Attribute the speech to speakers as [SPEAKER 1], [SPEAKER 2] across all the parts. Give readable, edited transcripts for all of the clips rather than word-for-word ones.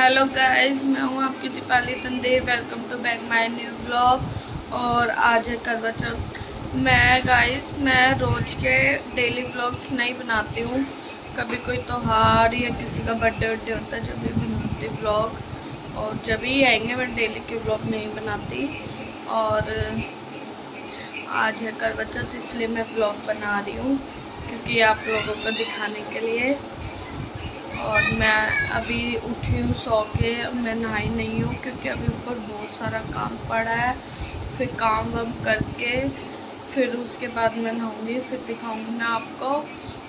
[SPEAKER 1] Hello guys, मैं हूँ आपकी Deepali Tande. Welcome to back my new blog. और आज है करवा चौथ। मैं रोज़ के डेली ब्लॉग्स नहीं बनाती हूँ। कभी कोई त्योहार या किसी का बर्थडे वर्डे होता है जब भी बनाती ब्लॉग, और जब ही आएंगे मैं डेली के ब्लॉग नहीं बनाती। और आज है करवा चौथ, इसलिए मैं ब्लॉग बना रही हूँ क्योंकि आप लोगों को दिखाने के लिए। और मैं अभी उठी हूँ सो के, मैं नहाई नहीं हूँ क्योंकि अभी ऊपर बहुत सारा काम पड़ा है। फिर काम वाम करके फिर उसके बाद मैं नहाऊंगी, फिर दिखाऊंगी मैं आपको।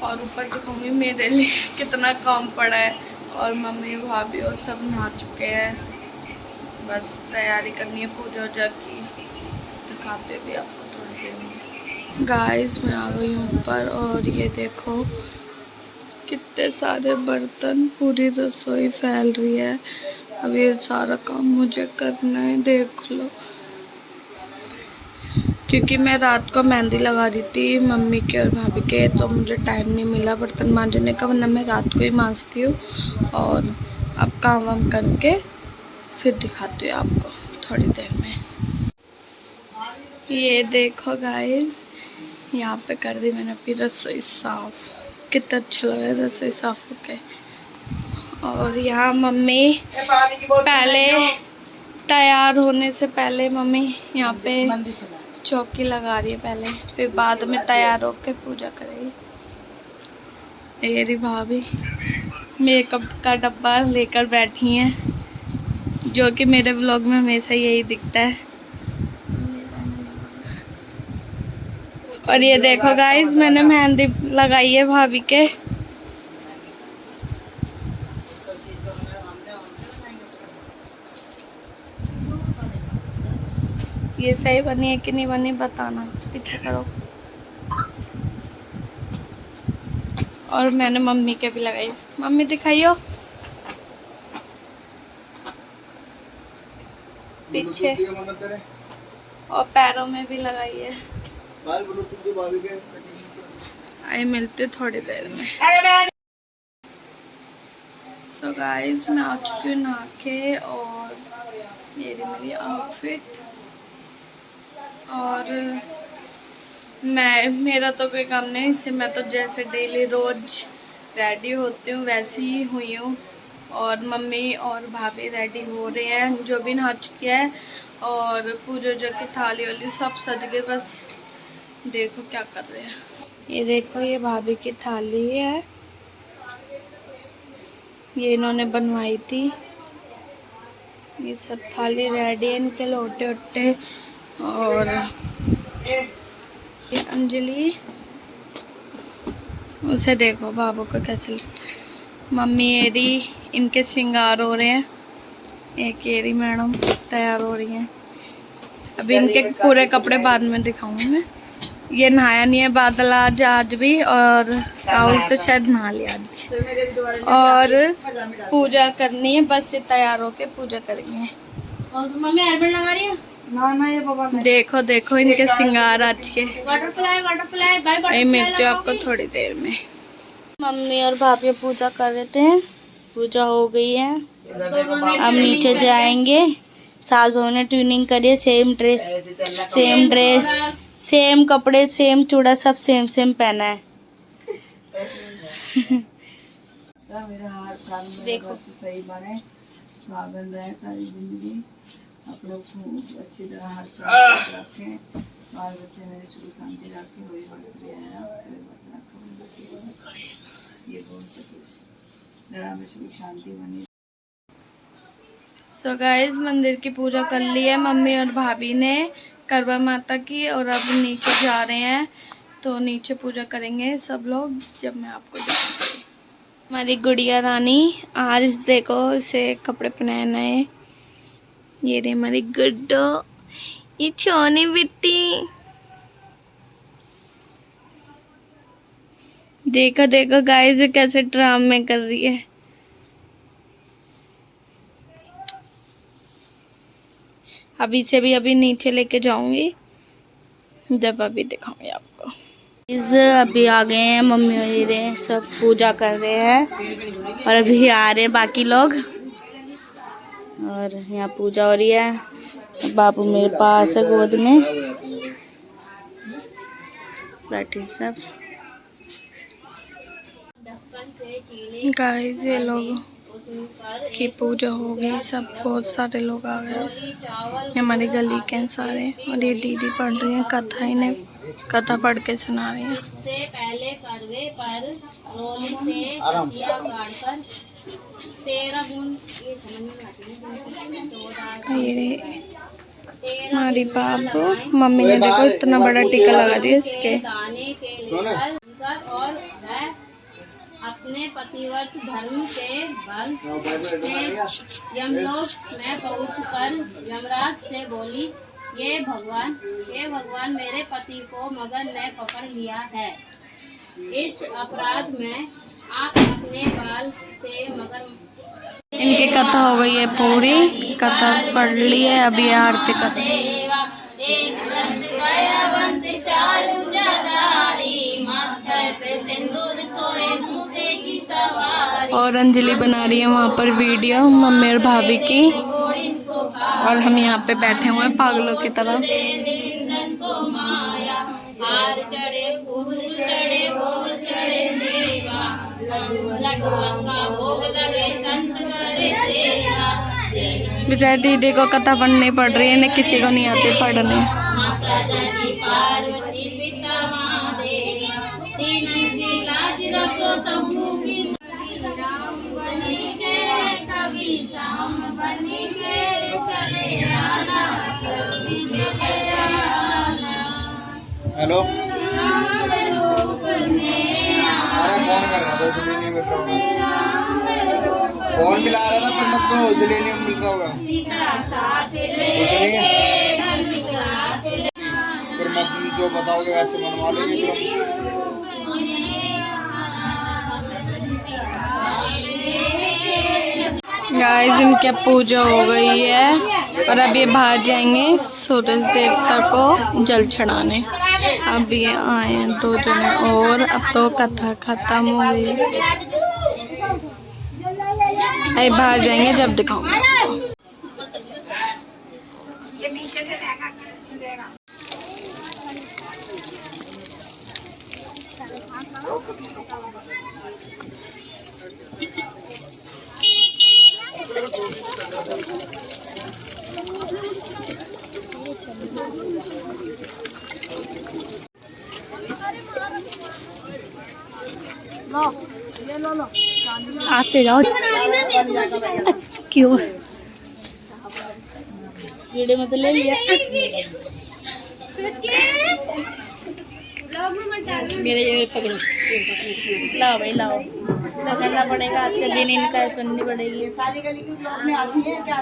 [SPEAKER 1] और ऊपर दिखाऊंगी मेरे लिए कितना काम पड़ा है। और मम्मी भाभी और सब नहा चुके हैं, बस तैयारी करनी है पूजा वूजा की। दिखाते भी आपको थोड़ी देर में। गाइस मैं आ गई हूँ ऊपर और ये देखो कितने सारे बर्तन, पूरी रसोई फैल रही है। अब ये सारा काम मुझे करना है, देख लो। क्योंकि मैं रात को मेहंदी लगा रही थी मम्मी के और भाभी के, तो मुझे टाइम नहीं मिला बर्तन मांजने का, वरना मैं रात को ही मांजती हूँ। और अब काम वाम करके फिर दिखाती हूँ आपको थोड़ी देर में। ये देखो गाइस, यहाँ पे कर दी मैंने अपनी रसोई साफ। कितना अच्छा लग रहा है रसोई साफ होके। और यहाँ मम्मी पहले तैयार होने से पहले मम्मी यहाँ पे चौकी लगा रही है पहले, फिर बाद में तैयार होके पूजा करेगी। मेरी भाभी मेकअप का डब्बा लेकर बैठी हैं, जो कि मेरे व्लॉग में हमेशा यही दिखता है। और ये देखो गाइस, मैंने मेहंदी लगाई है भाभी के। ये सही बनी है कि नहीं बनी बताना, पीछे करो। और मैंने मम्मी के भी लगाई। मम्मी दिखाइयो पीछे, और पैरों में भी लगाई है। आइए मिलते थोड़ी देर में। सो गाइस मैं आ चुकी हूँ नहा के, और ये रही मेरी आउटफिट। और मेरा तो कोई काम नहीं, इससे मैं तो जैसे डेली रोज रेडी होती हूँ वैसे ही हुई हूँ। और मम्मी और भाभी रेडी हो रहे हैं, जो भी नहा चुकी है। और पूजा जो की थाली वाली सब सज गए, बस देखो क्या कर रहे हैं। ये देखो, ये भाभी की थाली है, ये इन्होंने बनवाई थी। ये सब थाली रेडी है, इनके लोटे वोटे। और ये अंजलि, उसे देखो बाबू को कैसे मम्मी एरी इनके श्रृंगार हो रहे हैं। एक एरी मैडम तैयार हो रही हैं। अभी इनके पूरे कपड़े बाद में दिखाऊंगी मैं। ये नहाया नहीं है बादल आज भी, और राहुल तो शायद नहा लिया आज। और पूजा करनी है, बस ये तैयार होके पूजा करेंगे। मम्मी हेलमेट लगा रही है ना ये बाबा। देखो देखो इनके श्रृंगार आज के। Butterfly bye bye. मिलते हो आपको थोड़ी देर में। मम्मी और भाभी पूजा कर रहे थे, पूजा हो गई है। अब नीचे जाएंगे। साल भर ने ट्यूनिंग करी, सेम ड्रेस सेम कपड़े सेम चूड़ा सब सेम सेम पहना है। देखो
[SPEAKER 2] सही बने, सुहागन रहे सारी जिंदगी, आप लोग खूब अच्छी तरह हर साल रखें, बाल बच्चे मेरे सुख शांति रखें, वही ये बहुत घरा में सुख शांति बनी।
[SPEAKER 1] सो गाइस मंदिर की पूजा कर ली है मम्मी और भाभी ने, करवा माता की। और अब नीचे जा रहे हैं, तो नीचे पूजा करेंगे सब लोग, जब मैं आपको दिखाऊंगी। हमारी गुड़िया रानी आज देखो इसे कपड़े पहनाए नए। ये रे हमारी गुड्डो, ये छोनी बिट्टी। देखो देखो गाइस कैसे ड्रामे कर रही है। अभी से भी अभी नीचे लेके जाऊंगी, जब अभी दिखाऊंगी आपको। अभी आ गए हैं मम्मी और सब पूजा कर रहे हैं, और अभी आ रहे हैं बाकी लोग।
[SPEAKER 3] और यहाँ पूजा हो रही है। बाबू मेरे पास है गोद में बैठे सब।
[SPEAKER 1] गाइस ये लोग की पूजा हो गई, सब बहुत सारे लोग आ गए। ये हमारी गली के हैं सारे, और ये दीदी पढ़ रही हैं कथा, इन्हें कथा पढ़ के सुना रही हैं।
[SPEAKER 4] इससे पहले करवे पर रोली से तकिया गाड़कर 13 गुण, ये समझ में आती है।
[SPEAKER 1] ये हमारी बाबू मम्मी ने देखो इतना बड़ा टीका लगा दिया इसके।
[SPEAKER 4] दाने के लेकर और वह अपने पतिव्रत धर्म के बल से यमलोक में पहुंचकर यमराज से बोली, ये भगवान मेरे पति को मगर ने पकड़ लिया है। इस अपराध में आप अपने बाल से मगर।
[SPEAKER 1] इनकी कथा हो गई है पूरी, कथा पढ़ ली है, अभी आरती कर
[SPEAKER 4] एक दंत गयावंत चारु जटारी, माथे पे सिंदूर सोए मूसे की सवारी।
[SPEAKER 1] और अंजलि बना रही है वहाँ पर वीडियो मम्मी और भाभी की, और हम यहाँ पे बैठे हुए हैं पागलों की तरह।
[SPEAKER 4] हार चढ़े फूल चढ़े बोल चढ़े देवा, लड्डुअन का भोग लगे संत करे सेवा।
[SPEAKER 1] बेचारी दीदी को कथा पढ़नी पड़ रही है, इन्हें किसी को नहीं आती पढ़ने।
[SPEAKER 4] माता जानी पार्वती पिता महादेव, तीनों की लाज रखो सबू की। राम बनी के कभी शाम बनी के चले आना, कभी चले आना।
[SPEAKER 5] हेलो,
[SPEAKER 4] रूप में
[SPEAKER 5] अरे फोन कर रहा था इसलिए नहीं मिल रहा होगा। फोन मिला रहा था पंडित को इसलिए नहीं मिल रहा होगा। कुछ नहीं, फिर मैं तुम जो बताओगे वैसे मनवा लेंगे।
[SPEAKER 1] गाइस इनकी पूजा हो गई है, और अब ये बाहर जाएंगे सूरज देवता को जल चढ़ाने। अब ये आए हैं 2 जने और, अब तो कथा खत्म हो गई। अरे बाहर जाएंगे जब दिखाऊंगा। आते जाओ क्यों
[SPEAKER 3] वीडियो में तो ले लिया। मेरे ये पकड़ो, लाओ भाई लाओ, लगाना पड़ेगा आजकल दिन इनका सुननी पड़ेगी।
[SPEAKER 2] सारी गली की ब्लॉग में आती है क्या?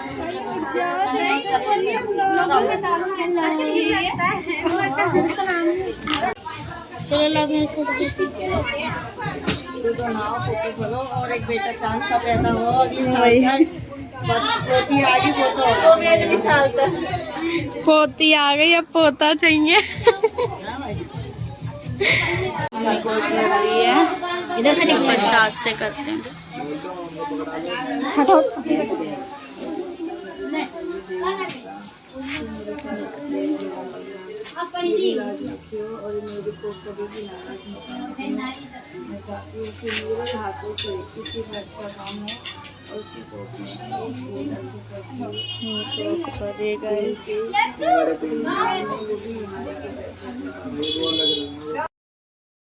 [SPEAKER 3] चलो लाओ फोटो
[SPEAKER 2] बनाओ, फोटो खोलो, और एक बेटा चांद सा पैदा हो अगले साल तक। बस पोती आ गई, पोता होगा अगले साल तक।
[SPEAKER 1] पोती आ गई, अब पोता चाहिए।
[SPEAKER 3] इधर से
[SPEAKER 1] प्रसाद से करते हैं।
[SPEAKER 2] और मेरे को कभी भी नाराज मत करना। मैं चाहती हूँ कि मेरे हाथों से किसी का अच्छा काम हो और उसकी कोख में अच्छी सब्जी
[SPEAKER 3] करेगा।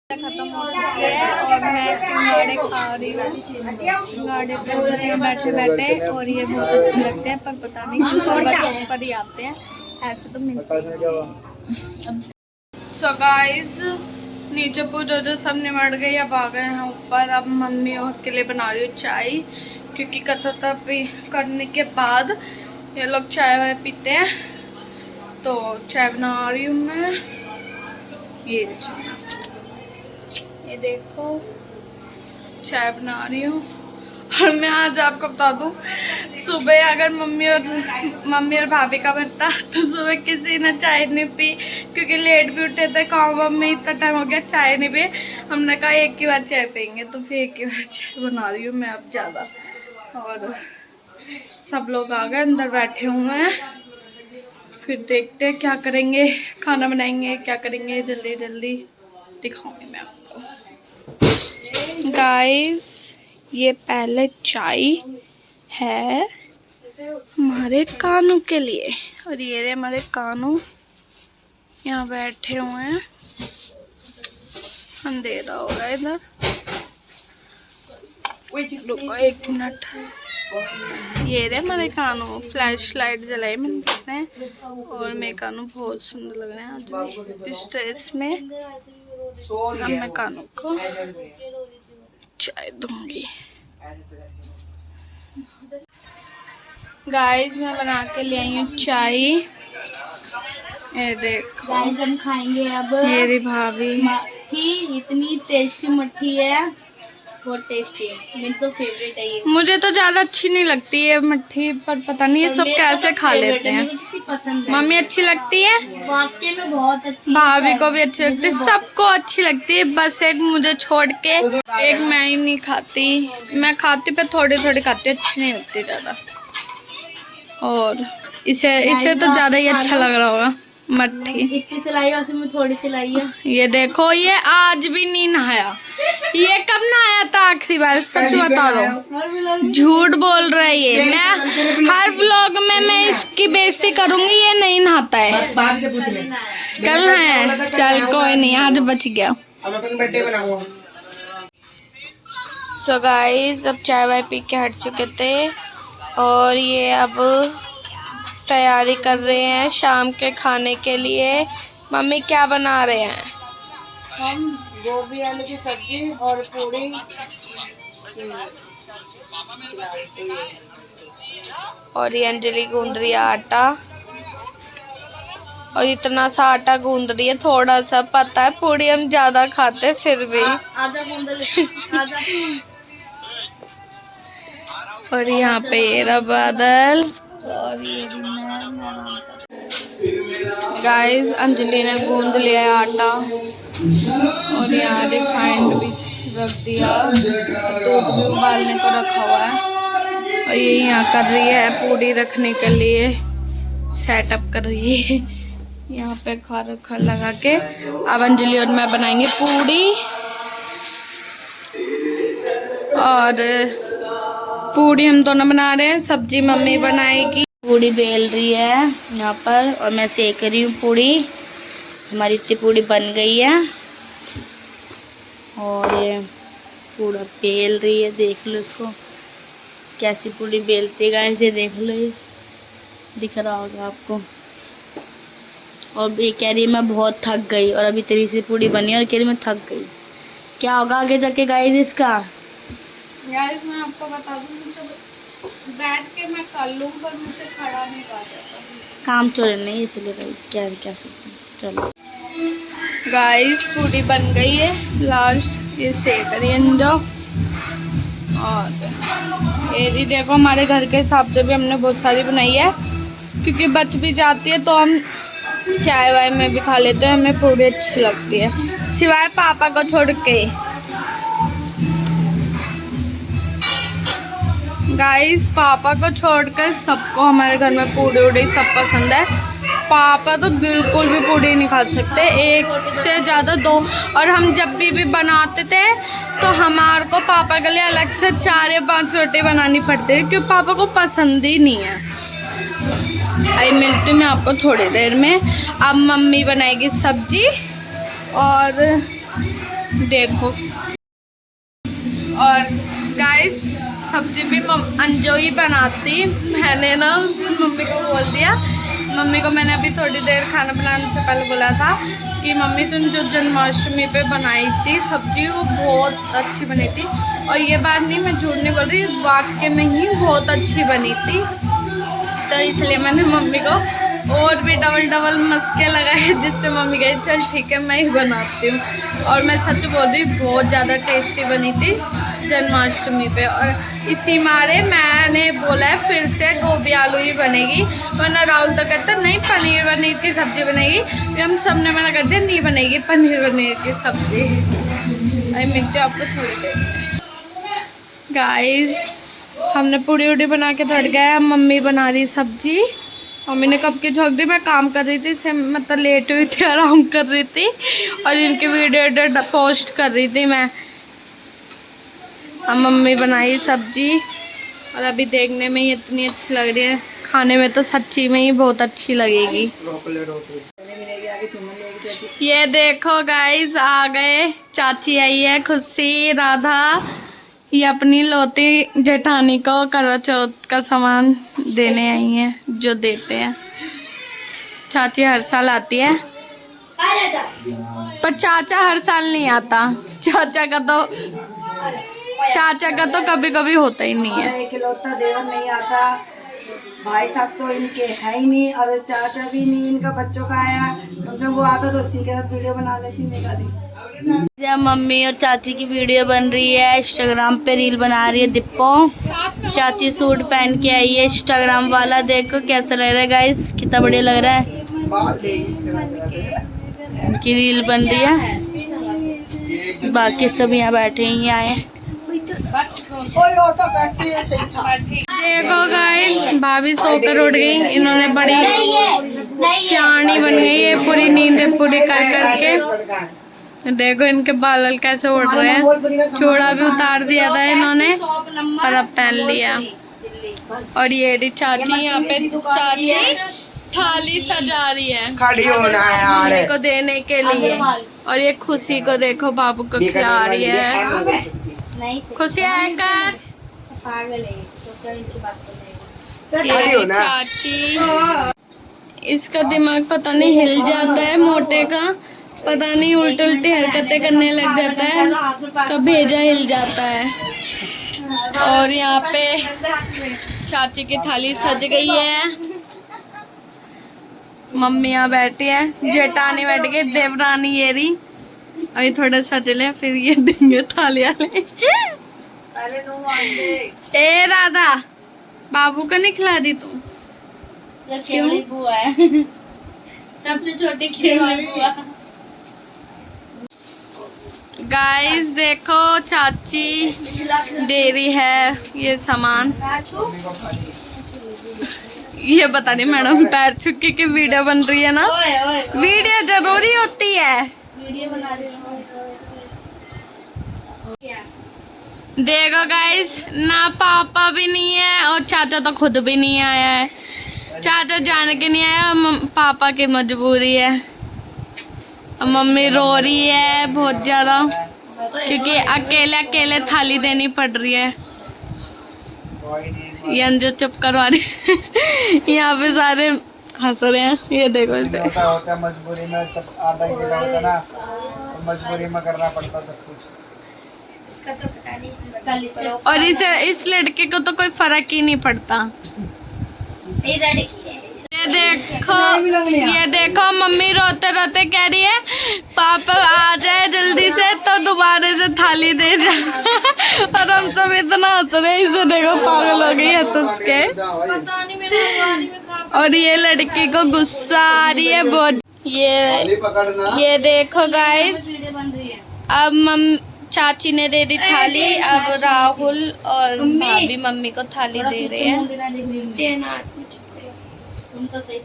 [SPEAKER 1] खत्म हो चुकी है और मैं सिंघाड़े खा रही हूँ। सिंघाड़े पे बैठे बैठे, और ये बहुत अच्छे लगते हैं, पर पता नहीं क्यों बस ऊपर ही आते हैं, ऐसे तो मिलते हैं। सो गाइस नीचे पूजा जो सब निमट गई, अब आ गए हैं ऊपर। अब मम्मी और के लिए बना रही हूँ चाय, क्योंकि कथा तभी करने के बाद ये लोग चाय वाय पीते हैं, तो चाय बना रही हूँ मैं। ये देखो चाय बना रही हूँ। और मैं आज आपको बता दूँ, सुबह अगर मम्मी और भाभी का बनता तो सुबह किसी ने चाय नहीं पी, क्योंकि लेट भी उठे थे, काम में इतना टाइम हो गया चाय नहीं पी। हमने कहा एक ही बार चाय पियेंगे, तो फिर एक ही बार चाय बना रही हूँ मैं अब ज़्यादा। और सब लोग आ गए, अंदर बैठे हुए हैं। फिर देखते हैं क्या करेंगे, खाना बनाएंगे, क्या करेंगे, जल्दी जल्दी दिखाऊंगी मैं आपको। गाइस ये पहले चाय है हमारे कानू के लिए, और ये रहे हमारे कानू यहाँ बैठे हुए हैं। अंधेरा हो रहा है इधर, रुको 1 मिनट। ये रहे हमारे कानू, फ्लैश लाइट जलाई मैंने इसने, और मेरे कानू बहुत सुंदर लग रहे हैं आज भी इस ड्रेस में। अब मैं कानू को चाय दूंगी। गाइस मैं बना के ले आई हूँ चाय। ये देखो
[SPEAKER 3] गाइस हम खाएंगे अब
[SPEAKER 1] मेरी भाभी।
[SPEAKER 3] मट्ठी, इतनी टेस्टी मट्ठी है, बहुत टेस्टी है, मेरी तो फेवरेट है ये।
[SPEAKER 1] मुझे तो ज्यादा अच्छी नहीं लगती है मट्ठी, पर पता नहीं ये सब कैसे खा लेते हैं।
[SPEAKER 3] पसंद है,
[SPEAKER 1] मम्मी अच्छी लगती है,
[SPEAKER 3] वाकई में बहुत अच्छी है।
[SPEAKER 1] भाभी को भी अच्छी लगती है, सबको अच्छी लगती है, बस एक मुझे छोड़ के। एक मैं ही नहीं खाती, मैं खाती पर थोड़ी थोड़ी खाती, अच्छी नहीं लगती ज्यादा। और इसे तो ज्यादा ही अच्छा लग रहा होगा मट्ठी।
[SPEAKER 3] इतनी सिलाई है, उसमें थोड़ी सिलाई है।
[SPEAKER 1] ये देखो ये आज भी नहीं नहाया। ये कब नहाया था आखिरी बार, सच बता दो, झूठ बोल रहा है ये। मैं हर व्लॉग में मैं इसकी बेइज्जती करूंगी, ये नहीं नहाता है। कल नहाया, चल कोई नहीं, आज बच गया। सो गाइस अब चाय वाय पी के हट चुके थे, और ये अब तैयारी कर रहे हैं शाम के खाने के लिए। मम्मी क्या बना रहे हैं?
[SPEAKER 2] हम गोभी आलू की सब्जी और पूरी।
[SPEAKER 1] और ये अंजलि गूंद रही है आटा, और इतना सा आटा गूंद रही है, थोड़ा सा। पता है पूरी हम ज्यादा खाते फिर भी।
[SPEAKER 3] आधा गूंद ले, आधा।
[SPEAKER 1] और यहाँ पे ये रहा बादल,
[SPEAKER 3] और ये भी
[SPEAKER 1] गाइस अंजलि ने गूंद लिया है आटा, और यहाँ रिफाइंड भी रख दिया, दूध भी उबालने को रखा हुआ है। और ये यहाँ कर रही है पूरी रखने के लिए, सेटअप कर रही है यहाँ पे खार लगा के। अब अंजलि और मैं बनाएंगे पूरी, और पूरी हम दोनों बना रहे हैं, सब्जी मम्मी बनाएगी।
[SPEAKER 3] पूड़ी बेल रही है यहाँ पर, और मैं सेक रही हूँ पूड़ी। हमारी इतनी पूड़ी बन गई है, और ये पूरा बेल रही है। देख लो इसको कैसी पूड़ी बेलती है गाइस, ये देख लो, ये दिख रहा होगा आपको। और ये कह रही है मैं बहुत थक गई, और अभी तेरी सी पूड़ी बनी है और कह रही मैं थक गई। क्या होगा आगे जाके गाइस इसका?
[SPEAKER 1] यार मैं आपको बता दूं, बैठ के मैं कर लूँ, पर मुझसे खड़ा नहीं कर जाता।
[SPEAKER 3] काम चोर नहीं, इसलिए गाइस क्या सकते हैं। चलो
[SPEAKER 1] गाइस पूरी बन गई है, लास्ट ये सेक रही है जो। और ये देखो हमारे घर के हिसाब से भी हमने बहुत सारी बनाई है, क्योंकि बच भी जाती है तो हम चाय वाय में भी खा लेते हैं, हमें पूरी अच्छी लगती है, सिवाय पापा को छोड़ के। गाइस पापा को छोड़कर सबको हमारे घर में पूड़ी उड़ी सब पसंद है। पापा तो बिल्कुल भी पूड़ी नहीं खा सकते, एक से ज़्यादा 2। और हम जब भी बनाते थे तो हमारे को पापा के लिए अलग से 4 या 5 रोटी बनानी पड़ती है, क्योंकि पापा को पसंद ही नहीं है। आई मिलती मैं आपको थोड़ी देर में। अब मम्मी बनाएगी सब्जी, और देखो। और गाइस सब्जी भी अंजो ही बनाती, मैंने ना मम्मी को बोल दिया। मम्मी को मैंने अभी थोड़ी देर खाना बनाने से पहले बोला था कि मम्मी तुम जो जन्माष्टमी पे बनाई थी सब्जी वो बहुत अच्छी बनी थी। और ये बात नहीं, मैं झूठ नहीं बोल रही, वाकई में ही बहुत अच्छी बनी थी। तो इसलिए मैंने मम्मी को और भी डबल मस्के लगाए, जिससे मम्मी कही चल ठीक है मैं ही बनाती हूँ। और मैं सच बोल रही, बहुत ज़्यादा टेस्टी बनी थी जन्माष्टमी पे। और इसी मारे मैंने बोला है फिर से गोभी आलू ही बनेगी, वरना राहुल तो कहता नहीं पनीर की सब्ज़ी बनेगी। हम सब ने मना कर दिया नहीं बनेगी पनीर की सब्ज़ी। अरे मिलते आपको थोड़ी देर। गाइस हमने पूड़ी उड़ी बना के थक गए। अब मम्मी बना रही सब्जी। मम्मी ने कब की झोंक दी, मैं काम कर रही थी से मतलब लेट हुई थी, आराम कर रही थी और इनकी वीडियो पोस्ट कर रही थी मैं। अब मम्मी बनाई सब्जी और अभी देखने में ही इतनी अच्छी लग रही है, खाने में तो सच्ची में ही बहुत अच्छी लगेगी। ये देखो गाइस, आ गए, चाची आई है, खुशी, राधा। ये अपनी लौती जेठानी को करवा चौथ का सामान देने आई है, जो देते हैं। चाची हर साल आती है पर चाचा हर साल नहीं आता। चाचा का तो कभी कभी होता ही नहीं है।
[SPEAKER 2] इकलौता देवर नहीं आता, भाई साहब तो इनके है ही नहीं और चाचा भी नहीं, इनका बच्चों का आया। कम से कम वो आता तो उसी के साथ वीडियो बना लेती मैं।
[SPEAKER 3] मम्मी और चाची की वीडियो बन रही है, इंस्टाग्राम पे रील बना रही है दिप्पो। चाची सूट पहन के आई है इंस्टाग्राम वाला, देखो कैसा लग रहा है गाइस, कितना बढ़िया लग रहा है। उनकी रील बन रही है, बाकी सब यहाँ बैठे ही आए।
[SPEAKER 1] देखो गाइस, भाभी सोकर उठ गई, इन्होंने बड़ी सियानी बन गई है, पूरी नींद पूरी कर करके। देखो इनके बाल कैसे उड़ रहे हैं, चूड़ा भी उतार दिया था इन्होंने और अब पहन लिया। और ये रही चाची, यहाँ पे चाची थाली सजा रही है
[SPEAKER 5] खड़ी होना है यार
[SPEAKER 1] को देने के लिए। और ये खुशी को देखो, बाबू को खिला रही है। खुशी आकर ये चाची, इसका दिमाग पता नहीं हिल जाता है मोटे का, पता नहीं उल्टी उल्टी हरकतें करने लग जाता है, तो भेजा हिल जाता है। और यहाँ पे चाची की थाली सज गई है, मम्मी यहाँ बैठी है, जेठानी बैठ गई, देवरानी ये रही। अभी थोड़ा सज ले फिर ये देंगे थाली वाले। ए राधा, बाबू को नहीं खिला दी तू?
[SPEAKER 3] खेवड़ी बुआ है सबसे छोटी खेवड़ी बुआ।
[SPEAKER 1] गाइस देखो, चाची दे रही है ये सामान। ये पता नहीं मैडम पैर छुक्की की वीडियो बन रही है ना, वीडियो जरूरी होती है।
[SPEAKER 3] वीडियो बना रही हूँ।
[SPEAKER 1] देखो गाइस, ना पापा भी नहीं है और चाचा तो खुद भी नहीं आया है। चाचा जाने के नहीं आया, पापा की मजबूरी है। और मम्मी रो रही है बहुत ज्यादा, क्योंकि अकेले अकेले थाली देनी पड़ रही है। ये अंजू चुप करवा रही यहाँ पे सारे हंस रहे हैं, ये देखो इसे।
[SPEAKER 5] होता है मजबूरी में, तब आटा गिरा होता ना, तो मजबूरी में करना पड़ता सब कुछ।
[SPEAKER 1] और इस लड़के को तो कोई फर्क ही नहीं पड़ता। ये देखो मम्मी रोते रोते कह रही है पापा आ जाए जल्दी से तो दोबारा से थाली दे जा। और हम सब इतना हंस रहे हैं, इसे देखो पागल हो गई हंस के। और ये लड़की को गुस्सा आ रही है बहुत। ये देखो गाइस, अब चाची ने दे दी थाली, अब राहुल और भाभी मम्मी को थाली दे रहे हैं।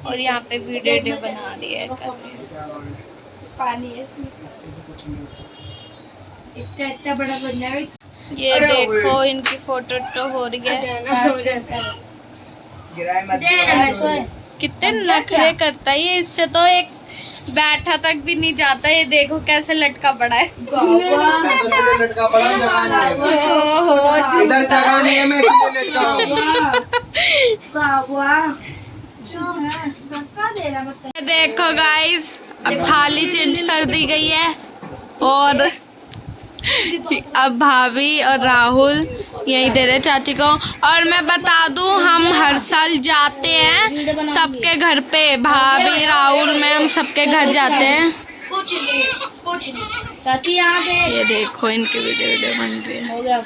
[SPEAKER 1] और यहाँ पे वीडियो बना रही है, पानी है इतना बड़ा बनना। ये देखो इनकी फोटो तो हो रही है, कितने नखरे करता है ये, इससे तो एक बैठा तक भी नहीं जाता। ये देखो कैसे लटका पड़ा है।
[SPEAKER 5] लटका पड़ा है, इधर जगह नहीं है, मैं इसलिए लटका हूं।
[SPEAKER 1] देखो गाइस, अब थाली चेंज कर दी गई है और अब भाभी और राहुल यही दे रहे चाची को। और मैं बता दूं, हम हर साल जाते हैं सबके घर पे, भाभी राहुल में हम सबके घर जाते हैं। कुछ नहीं
[SPEAKER 3] चाची यहाँ पे।
[SPEAKER 1] ये देखो इनकी वीडियो बन रही है।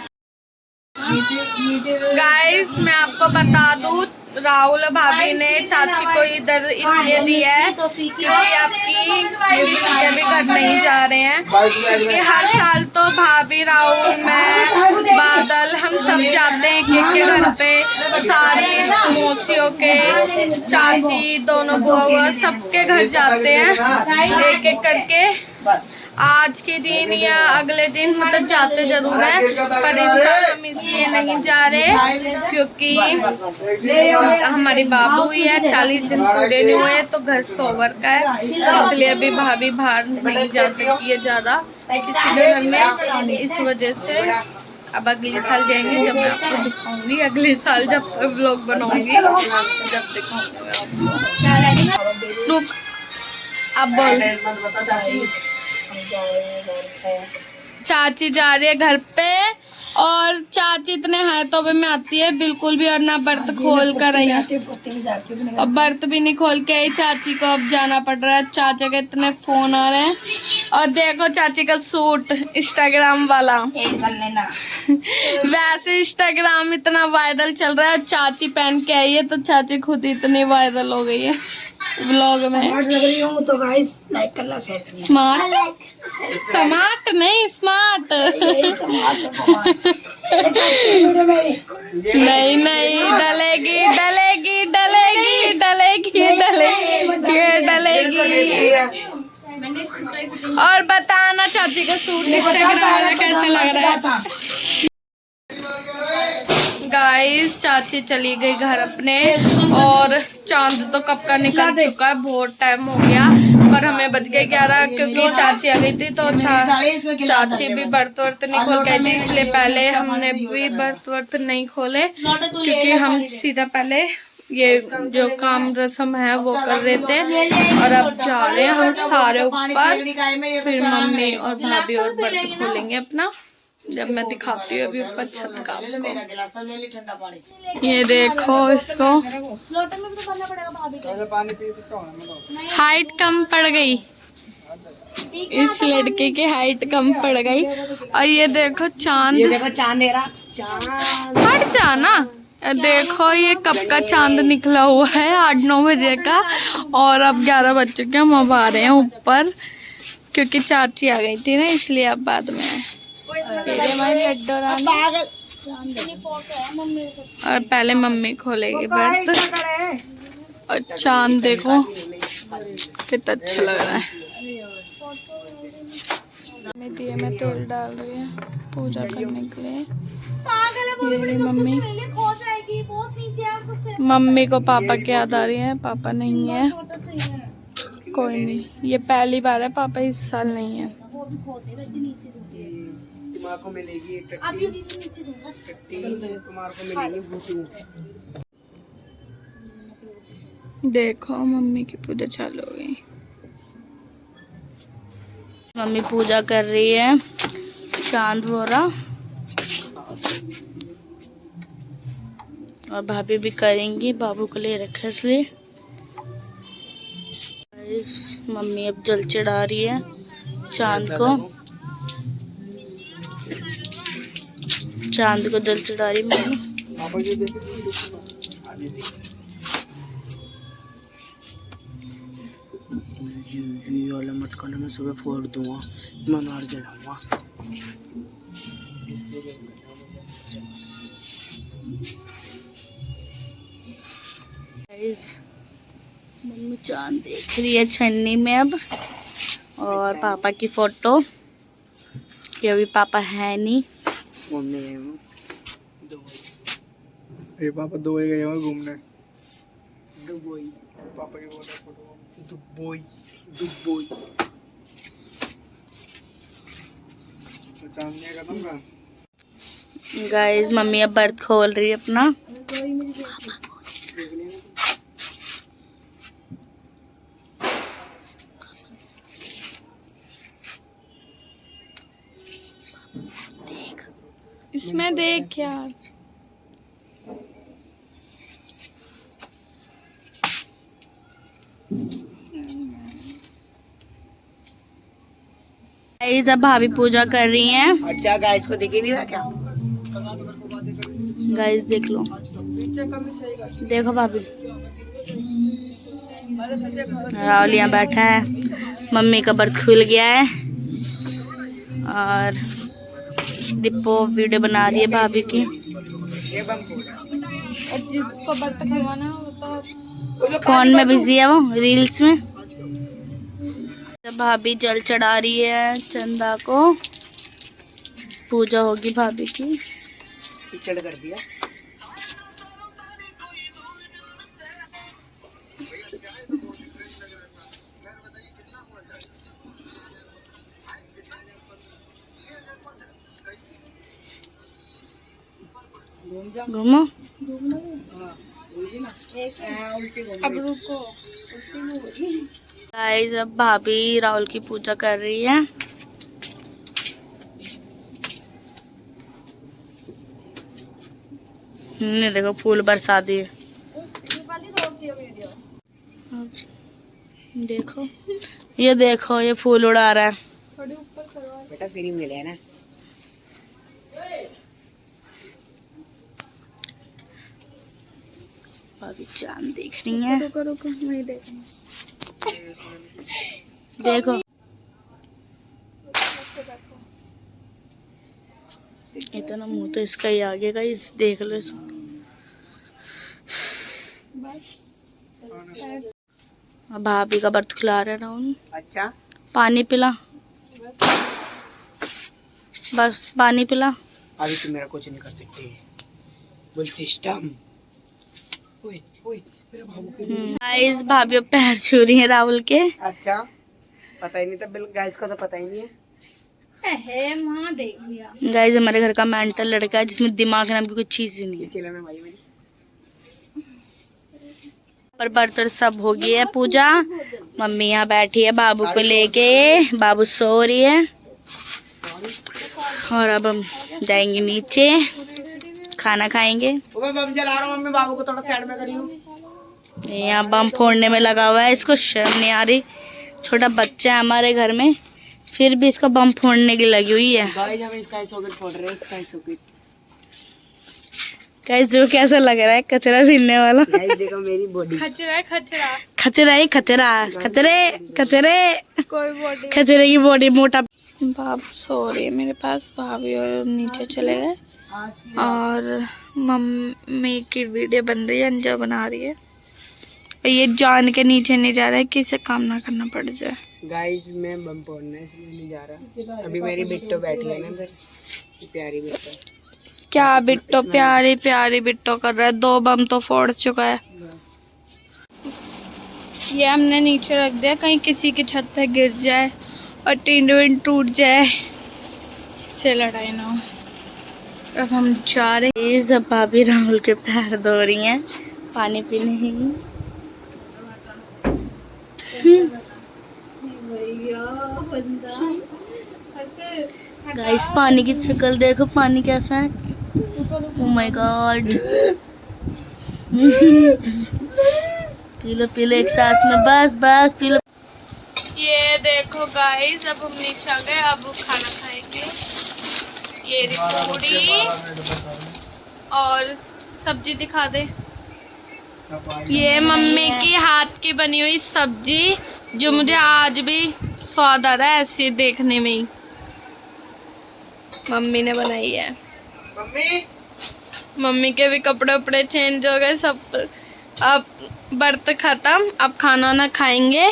[SPEAKER 1] गाइस मैं आपको बता दूं, राहुल और भाभी ने चाची को इधर इसलिए दिया है क्योंकि आपकी के भी घर नहीं जा रहे हैं, क्योंकि हर साल तो भाभी राहुल मैं बादल हम सब जाते हैं एक के घर पे, सारी मौसियों के, चाची, दोनों बुआ सबके घर जाते हैं एक एक करके। आज के दिन या अगले दिन मतलब जाते जरूर है, पर इस साल हम इसलिए नहीं जा रहे क्योंकि हमारी बाबू ही है, 40 दिन पूरे नहीं हुए तो घर सोवर का है, इसलिए अभी भाभी बाहर नहीं जा सकती है ज्यादा किसी के घर में, इस वजह से अब अगले साल जाएंगे जब मैं आपको दिखाऊंगी, अगले साल जब व्लॉग बनाऊंगी जब दिखाऊंगी। रुक अब बोल। चाची जा रही है घर पे और चाची इतने हाथों में आती है बिल्कुल भी, और ना बर्त खोल कर रही है और बर्त भी नहीं खोल के आई। चाची को अब जाना पड़ रहा है, चाचा के इतने फोन आ रहे हैं। और देखो चाची का सूट इंस्टाग्राम वाला, वैसे इंस्टाग्राम इतना वायरल चल रहा है और चाची पहन के आई है तो चाची खुद इतनी वायरल हो गई है व्लॉग में।
[SPEAKER 2] स्मार्ट लग रही हूँ तो गाइस लाइक करना, शेयर करना।
[SPEAKER 1] स्मार्ट नहीं स्मार्ट नहीं नहीं, डलेगी डलेगी डलेगी डलेगी डलेगी डलेगी। और बताना चाची का सूट इंस्टाग्राम वाला कैसा लग रहा है। गाइस चाची चली गई घर अपने और चांद तो कब का निकल चुका है, बहुत टाइम हो गया, पर हमें बज गए 11 क्योंकि चाची आ गई थी तो चाची भी बर्त वर्त नहीं खोल गई थी, इसलिए पहले हमने भी बर्त वर्त नहीं खोले क्योंकि हम सीधा पहले ये जो काम रस्म है वो कर रहे थे और अब जा रहे हैं हम सारे ऊपर, फिर मम्मी और भाभी और बर्त खोलेंगे अपना जब मैं दिखाती हूँ अभी ऊपर छत का। ये देखो इसको हाइट कम पड़ गई, इस लड़के की हाइट कम पड़ गई। और ये देखो चांद, ये देखो चांद हट जाना, देखो ये कब का चांद निकला हुआ है 8-9 बजे का और अब 11 बज चुके हैं। हम अब आ रहे हैं ऊपर क्योंकि चाची आ गई थी ना, इसलिए अब बाद में आए। लड्डू और पहले मम्मी खोलेगी बर्त और चांद देखो कितना अच्छा लग रहा है। दिए में तेल डाल रही है पूजा करने के लिए। ये मम्मी को पापा की याद आ रही है, पापा नहीं है, कोई नहीं, ये पहली बार है, पापा इस साल नहीं है।
[SPEAKER 5] तुम्हारे को मिलेगी टट्टी, तुम्हारे को मिलेगी भूसी।
[SPEAKER 1] देखो मम्मी की पूजा चालू हो गई,
[SPEAKER 3] मम्मी पूजा कर रही है चांद वोरा और भाभी भी करेंगी, बाबू को ले रखा इसलिए। मम्मी अब जल चढ़ा रही है चांद को, चांद को जल चढ़ा रही मम्मी। ये वाला मटका मैं सुबह फोड़ दूंगा, मैं मार जलाऊंगा। मम्मी चांद देख रही है छन्नी में अब, और पापा की फोटो कि अभी पापा है नहीं।
[SPEAKER 5] ये पापा दुबई गए हैं घूमने, दुबई पापा की फोटो, दुबई दुबई चांदनी खत्म का।
[SPEAKER 3] गाइस मम्मी अब बर्त खोल रही है अपना।
[SPEAKER 1] इसमें देख यार,
[SPEAKER 3] गाइस अब भाभी पूजा कर रही हैं।
[SPEAKER 2] अच्छा गाइस को दिख ही नहीं रहा क्या?
[SPEAKER 3] गाइस देख लो, देखो भाभी राहुल यहाँ बैठा है, मम्मी का बर्त खुल गया है और दीपो वीडियो बना रही है भाभी की।
[SPEAKER 5] ये बम पूरा
[SPEAKER 1] और जिसको बर्त खवाना है वो तो
[SPEAKER 3] कौन में बिजी है, वो रील्स में। भाभी जल चढ़ा रही है चंदा को, पूजा होगी भाभी की।
[SPEAKER 5] कीचड़ कर दिया।
[SPEAKER 3] घूमो।
[SPEAKER 1] अब रुको।
[SPEAKER 3] गाइस अब भाभी राहुल की पूजा कर रही है। नहीं देखो फूल बरसा दिए। देखो ये फूल उड़ा रहा है।
[SPEAKER 5] बेटा फ्री मिले ना।
[SPEAKER 3] भाभी चांद देख रही है।
[SPEAKER 1] रुको रुको मैं देख रही हूँ।
[SPEAKER 3] देखो इतना मुंह तो इसका ही आगे का, इस देख लो इसको। अब भाभी का बर्त खिला रहे राहुल।
[SPEAKER 5] अच्छा
[SPEAKER 3] पानी पिला, बस पानी पिला।
[SPEAKER 5] अभी तुम मेरा कुछ नहीं कर सकते। बोल सिस्टम। ओए ओए मेरा बाबू के।
[SPEAKER 3] गाइस भाभी अब पैर छू रही है राहुल के।
[SPEAKER 5] अच्छा पता ही नहीं था, बिल्कुल गाइस को तो पता ही नहीं है।
[SPEAKER 4] माँ देख लिया।
[SPEAKER 3] गाइस हमारे घर का मेंटल लड़का है जिसमें दिमाग नाम की कुछ चीज ही नहीं है।
[SPEAKER 5] चलो मैं भाई मेरी
[SPEAKER 3] पर बर्तन सब हो गई है पूजा। मम्मी यहाँ बैठी है बाबू को लेके, बाबू सो रही है। और अब हम जाएंगे नीचे, खाना खाएंगे।
[SPEAKER 5] मैं बम जला रहा हूँ मम्मी, बाबू को थोड़ा साइड में करियो।
[SPEAKER 3] यहाँ बम फोड़ने में लगा हुआ है, इसको शर्म नहीं आ रही। छोटा बच्चा है हमारे घर में, फिर भी इसको बम फोड़ने की लगी हुई है।
[SPEAKER 5] गाइस हम इसका सॉकेट फोड़ रहे हैं, इसका सॉकेट।
[SPEAKER 3] कैसे कैसा लग रहा है, कचरा फिरने वाला।
[SPEAKER 5] गाइस देखो मेरी बॉडी।
[SPEAKER 1] खचरा है खचरा।
[SPEAKER 3] खतरा ही खतरा, खतरे खतरे
[SPEAKER 1] कोई बॉडी।
[SPEAKER 3] खतरे की बॉडी मोटा।
[SPEAKER 1] बाप सो रही है मेरे पास, भाभी और नीचे चले गए और मम्मी की वीडियो बन रही है, अंजा बना रही है। ये जान के नीचे नहीं जा रहा है कि इसे काम ना करना पड़ जाए।
[SPEAKER 5] गाइस मैं बम फोड़ना है इसलिए नहीं जा रहा। अभी मेरी बिट्टो बैठी है ना अंदर, प्यारी बिट्टो।
[SPEAKER 1] क्या बिट्टो प्यारी प्यारी बिट्टो कर रहा है, 2 बम तो फोड़ चुका है। ये हमने नीचे रख दिया, कहीं किसी की छत पे गिर जाए और टिंड विंड टूट जाए, इससे लड़ाई ना हो। अब हम जा रहे हैं।
[SPEAKER 3] सब भाभी राहुल के पैर धो रही हैं पानी पीने ही। गाइस पानी की शक्ल देखो, पानी कैसा है। Oh my God. P low एक सांस में, बस बस पी लो।
[SPEAKER 1] ये देखो गाइस, अब हम नीचे आ गए, अब खाना खाएंगे। ये पूरी और सब्जी दिखा दे। ये मम्मी की हाथ की बनी हुई सब्जी, जो मुझे आज भी स्वाद आ रहा है ऐसे देखने में ही। मम्मी ने बनाई है। मम्मी के भी कपड़े उपड़े चेंज हो गए सब। अब बर्त खत्म, अब खाना ना खाएंगे।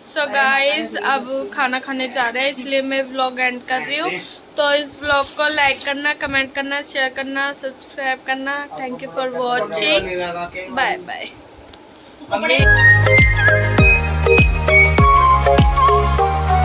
[SPEAKER 1] सो गाइस अब खाना खाने जा रहे हैं, इसलिए मैं व्लॉग एंड कर रही हूँ। तो इस व्लॉग को लाइक करना, कमेंट करना, शेयर करना, सब्सक्राइब करना। Thank you for watching. Bye bye.